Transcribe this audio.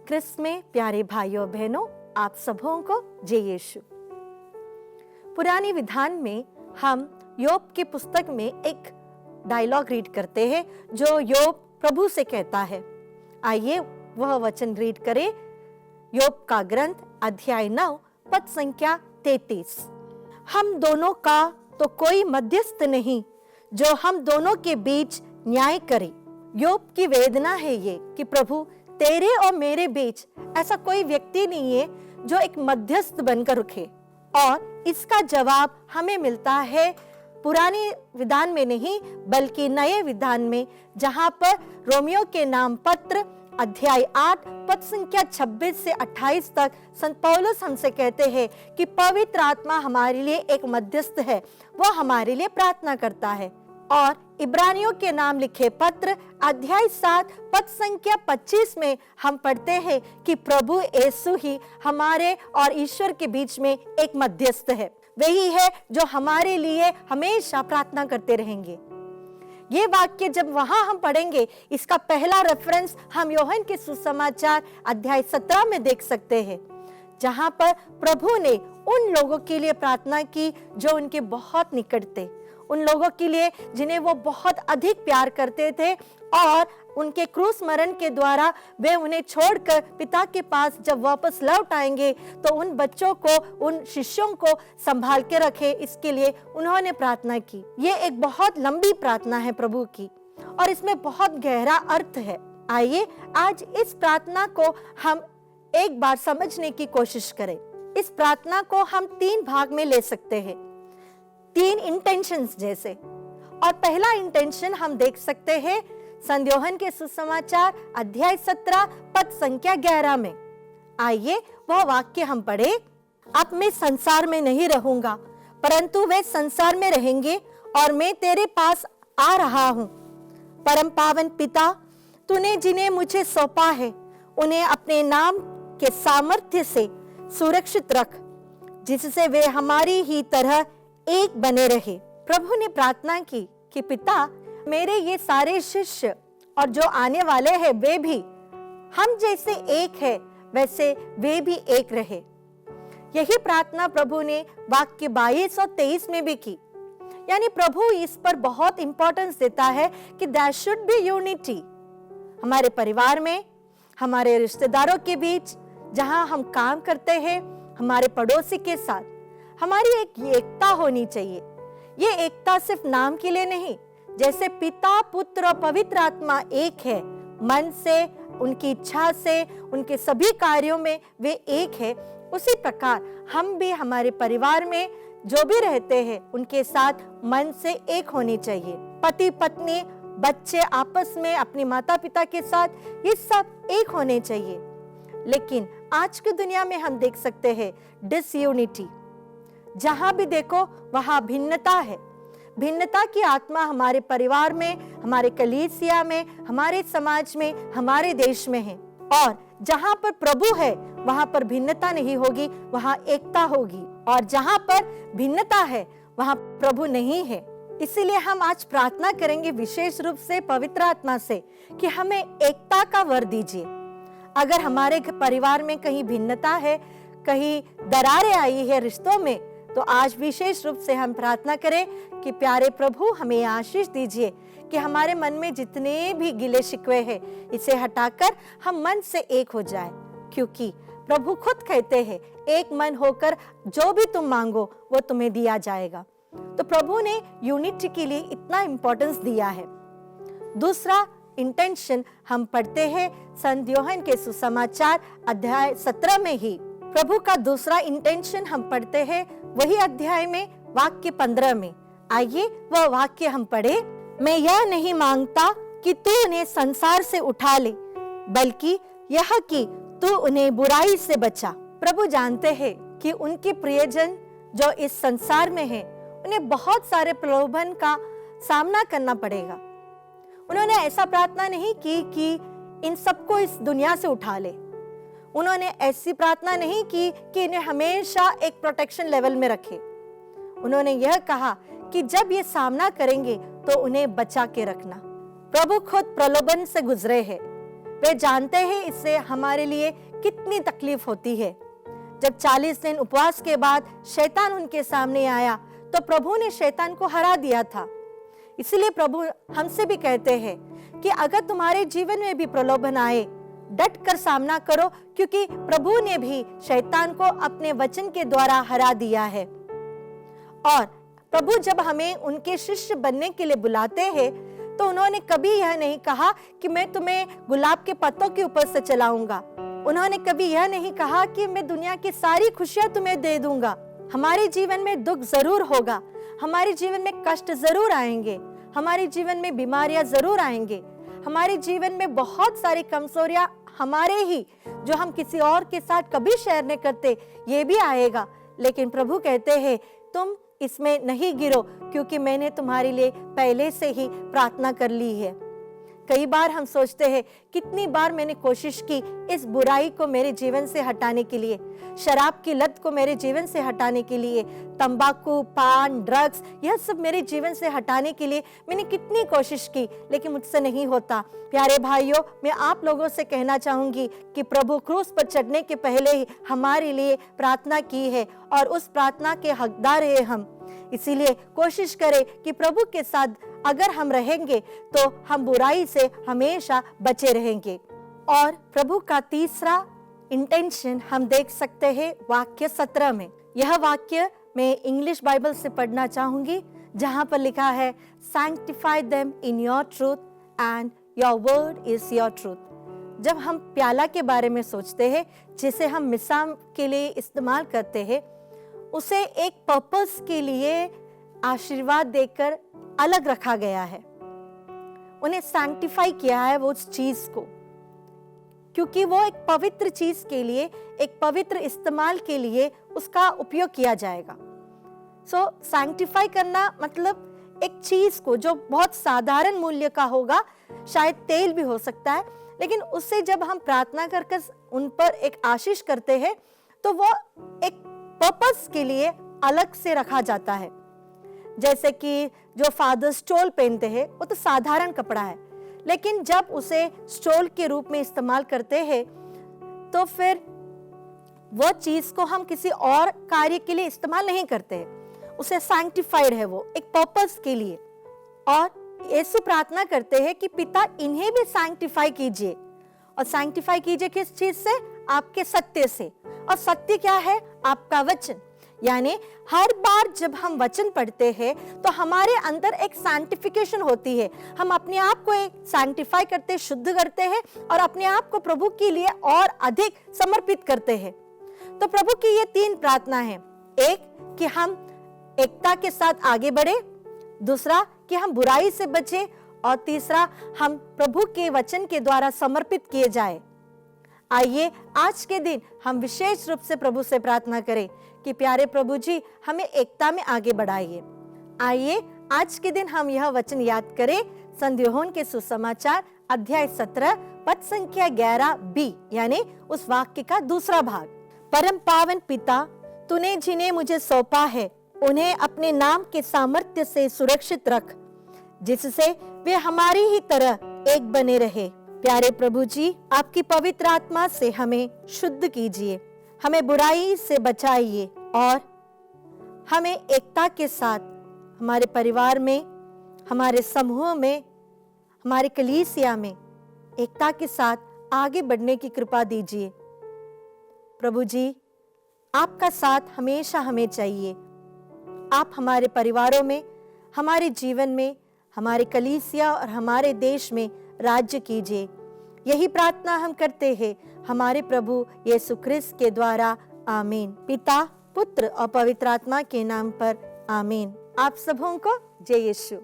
क्रिस्त में प्यारे भाइयों बहनों, आप सबों को जय यीशु। पुरानी विधान में हम योब की पुस्तक में एक डायलॉग रीड करते हैं जो योब प्रभु से कहता है। आइए वह वचन रीड करें। योब का ग्रंथ अध्याय 9 पद संख्या 33। हम दोनों का तो कोई मध्यस्थ नहीं जो हम दोनों के बीच न्याय करे। योब की वेदना है ये कि प्रभु तेरे और मेरे बीच ऐसा कोई व्यक्ति नहीं है जो एक मध्यस्थ बनकर रुके। और इसका जवाब हमें मिलता है पुरानी विधान में नहीं बल्कि नए विधान में, जहां पर रोमियो के नाम पत्र अध्याय 8 पद संख्या 26 से 28 तक संत पौलुस हमसे कहते हैं कि पवित्र आत्मा हमारे लिए एक मध्यस्थ है, वह हमारे लिए प्रार्थना करता है। और इब्रानियों के नाम लिखे पत्र अध्याय 7 पद संख्या 25 में हम पढ़ते हैं कि प्रभु यीशु ही हमारे और ईश्वर के बीच में एक मध्यस्थ है। वही है जो हमारे लिए हमेशा प्रार्थना करते रहेंगे। ये वाक्य जब वहां हम पढ़ेंगे, इसका पहला रेफरेंस हम यूहन्ना के सुसमाचार अध्याय 17 में देख सकते हैं, जहां पर प्रभु ने उन लोगों के लिए प्रार्थना की जो उनके बहुत निकट थे, उन लोगों के लिए जिन्हें वो बहुत अधिक प्यार करते थे। और उनके क्रूस मरण के द्वारा वे उन्हें छोड़कर पिता के पास जब वापस लौट आएंगे तो उन बच्चों को, उन शिष्यों को संभाल के रखे, इसके लिए उन्होंने प्रार्थना की। ये एक बहुत लंबी प्रार्थना है प्रभु की और इसमें बहुत गहरा अर्थ है। आइए आज इस प्रार्थना को हम एक बार समझने की कोशिश करें। इस प्रार्थना को हम 3 भाग में ले सकते हैं, 3 इंटेंशंस जैसे। और पहला इंटेंशन हम देख सकते हैं संत यूहन्ना के सुसमाचार अध्याय 17 पद संख्या 11 में। आइए वह वाक्य हम पढ़े। अब मैं संसार में नहीं रहूंगा परंतु वे संसार में रहेंगे और मैं तेरे पास आ रहा हूं। परम पावन पिता, तूने जिन्हें मुझे सौंपा है उन्हें अपने नाम के सामर्थ्य से सुरक्षित रख, जिससे वे हमारी ही तरह एक बने रहे। प्रभु ने प्रार्थना की कि पिता, मेरे ये सारे शिष्य और जो आने वाले हैं वे भी हम जैसे एक है वैसे वे भी एक रहे। यही प्रार्थना प्रभु ने वाक्य 22 और 23 में भी की। यानी प्रभु इस पर बहुत इंपॉर्टेंस देता है कि देयर शुड बी यूनिटी हमारे परिवार में, हमारे रिश्तेदारों के बीच, जहां हम काम करते हैं, हमारे पड़ोसी के साथ हमारी एक एकता होनी चाहिए। ये एकता सिर्फ नाम के लिए नहीं, जैसे पिता, पुत्र और पवित्र आत्मा एक है मन से, उनकी इच्छा से, उनके सभी कार्यों में वे एक है, उसी प्रकार हम भी हमारे परिवार में जो भी रहते हैं उनके साथ मन से एक होनी चाहिए। पति पत्नी, बच्चे आपस में, अपने माता पिता के साथ, ये सब एक होने चाहिए। लेकिन आज की दुनिया में हम देख सकते हैं डिसयूनिटी। जहां भी देखो वहां भिन्नता है। भिन्नता की आत्मा हमारे परिवार में, हमारे कलीसिया में, हमारे समाज में, हमारे देश में है। और जहां पर प्रभु है वहां पर भिन्नता नहीं होगी, वहां एकता होगी। और जहां पर भिन्नता है वहां प्रभु नहीं है। इसीलिए हम आज प्रार्थना करेंगे विशेष रूप से पवित्र आत्मा से कि हमें एकता का वर दीजिए। अगर हमारे परिवार में कहीं भिन्नता है, कहीं दरारें आई है रिश्तों में, तो आज विशेष रूप से हम प्रार्थना करें कि प्यारे प्रभु हमें आशीष दीजिए कि हमारे मन में जितने भी गिले शिकवे हैं इसे हटाकर हम मन से एक हो जाए। क्योंकि प्रभु खुद कहते हैं एक मन होकर जो भी तुम मांगो वो तुम्हें दिया जाएगा। तो प्रभु ने यूनिटी के लिए इतना इंपॉर्टेंस दिया है। दूसरा इंटेंशन हम पढ़ते हैं संत यूहन्ना के सुसमाचार अध्याय 17 में ही। प्रभु का दूसरा इंटेंशन हम पढ़ते हैं वही अध्याय में वाक्य 15 में। आइए वह वाक्य हम पढ़े। मैं यह नहीं मांगता कि तू उन्हें संसार से उठा ले, बल्कि यह कि तू उन्हें बुराई से बचा। प्रभु जानते हैं कि उनके प्रियजन जो इस संसार में हैं, उन्हें बहुत सारे प्रलोभन का सामना करना पड़ेगा। उन्होंने ऐसा प्रार्थना नहीं की कि इन सबको इस दुनिया से उठा ले। उन्होंने ऐसी प्रार्थना नहीं की कि इन्हें हमेशा एक प्रोटेक्शन लेवल में रखे। उन्होंने यह कहा कि जब ये सामना करेंगे तो उन्हें बचा के रखना। प्रभु खुद प्रलोभन से गुजरे हैं, वे जानते हैं इससे हमारे लिए कितनी तकलीफ होती है। जब 40 दिन उपवास के बाद शैतान उनके सामने आया तो प्रभु ने शैतान को हरा दिया था। इसलिए प्रभु हमसे भी कहते हैं कि अगर तुम्हारे जीवन में भी प्रलोभन आए, डट कर सामना करो, क्योंकि प्रभु ने भी शैतान को अपने वचन के द्वारा हरा दिया है। और प्रभु जब हमें उनके शिष्य बनने के लिए बुलाते हैं तो उन्होंने कभी यह नहीं कहा कि मैं तुम्हें गुलाब के पत्तों के ऊपर से चलाऊंगा। उन्होंने कभी यह नहीं कहा कि मैं दुनिया की सारी खुशियां तुम्हें दे दूंगा। हमारे जीवन में दुख जरूर होगा, हमारे जीवन में कष्ट जरूर आएंगे, हमारे जीवन में बीमारियां जरूर आएंगे, हमारे जीवन में बहुत सारी कमजोरियां हमारे ही जो हम किसी और के साथ कभी शेयर नहीं करते, ये भी आएगा। लेकिन प्रभु कहते हैं तुम इसमें नहीं गिरो, क्योंकि मैंने तुम्हारे लिए पहले से ही प्रार्थना कर ली है। कई बार हम सोचते हैं कितनी बार मैंने कोशिश की इस बुराई को मेरे जीवन से हटाने के लिए, शराब की लत को मेरे जीवन से हटाने के लिए, तंबाकू, पान, ड्रग्स, यह सब मेरे जीवन से हटाने के लिए मैंने कितनी कोशिश की, लेकिन मुझसे नहीं होता। प्यारे भाइयों, मैं आप लोगों से कहना चाहूंगी कि प्रभु क्रूस पर चढ़ने के पहले ही हमारे लिए प्रार्थना की है और उस प्रार्थना के हकदार है हम। इसीलिए कोशिश करें कि प्रभु के साथ अगर हम रहेंगे तो हम बुराई से हमेशा बचे रहेंगे। और प्रभु का तीसरा इंटेंशन हम देख सकते हैं वाक्य 17 में। यह वाक्य मैं इंग्लिश बाइबल से पढ़ना चाहूंगी, जहां पर लिखा है, sanctify them in your truth and your word is your truth. जब हम प्याला के बारे में सोचते हैं, जिसे हम मिसा के लिए इस्तेमाल करते हैं, उसे एक पर्पस के लिए आशीर्वाद देकर अलग रखा गया है। उन्हें सैंक्टिफाई किया है वो उस चीज को, क्योंकि वो एक पवित्र चीज के लिए, एक पवित्र इस्तेमाल के लिए उसका उपयोग किया जाएगा। सो सैंक्टिफाई करना मतलब एक चीज को जो बहुत साधारण मूल्य का होगा, शायद तेल भी हो सकता है, लेकिन उससे जब हम प्रार्थना करके उन पर एक आशीष करते हैं तो वो एक पर्पस के लिए अलग से रखा जाता है। जैसे कि जो फादर स्टोल पहनते हैं, वो तो साधारण कपड़ा है, लेकिन जब उसे स्टोल के रूप में इस्तेमाल करते हैं तो फिर वो चीज को हम किसी और कार्य के लिए इस्तेमाल नहीं करते हैं, उसे सैंक्टिफाइड है वो एक पर्पस के लिए। और यीशु प्रार्थना करते हैं कि पिता इन्हें भी सैंक्टिफाई कीजिए। और सैंक्टिफाई कीजिए किस चीज से? आपके सत्य से। और सत्य क्या है? आपका वचन। यानी हर बार जब हम वचन पढ़ते हैं तो हमारे अंदर एक सैंक्टिफिकेशन होती है। हम अपने आप को एक सैंक्टिफाई करते, शुद्ध करते हैं और अपने आप को प्रभु के लिए और अधिक समर्पित करते हैं। तो प्रभु की ये 3 प्रार्थना है। एक कि हम एकता के साथ आगे बढ़े, दूसरा कि हम बुराई से बचे, और तीसरा हम प्रभु के वचन के द्वारा समर्पित किए जाए। आइए आज के दिन हम विशेष रूप से प्रभु से प्रार्थना करें कि प्यारे प्रभु जी, हमें एकता में आगे बढ़ाइए। आइए आज के दिन हम यह वचन याद करें, संत यूहन्ना के सुसमाचार अध्याय 17 पद संख्या 11b, यानी उस वाक्य का दूसरा भाग। परम पावन पिता, तूने जिन्हें मुझे सौंपा है उन्हें अपने नाम के सामर्थ्य से सुरक्षित रख, जिससे वे हमारी ही तरह एक बने रहे। प्यारे प्रभु जी, आपकी पवित्र आत्मा से हमें शुद्ध कीजिए, हमें बुराई से बचाइए और हमें एकता के साथ हमारे परिवार में, हमारे समूह में, हमारे कलीसिया में एकता के साथ आगे बढ़ने की कृपा दीजिए। प्रभु जी, आपका साथ हमेशा हमें चाहिए। आप हमारे परिवारों में, हमारे जीवन में, हमारे कलीसिया और हमारे देश में राज्य कीजिए। यही प्रार्थना हम करते हैं हमारे प्रभु यीशु ख्रिस्त के द्वारा। आमीन। पिता, पुत्र और पवित्र आत्मा के नाम पर आमीन। आप सबों को जय यीशु।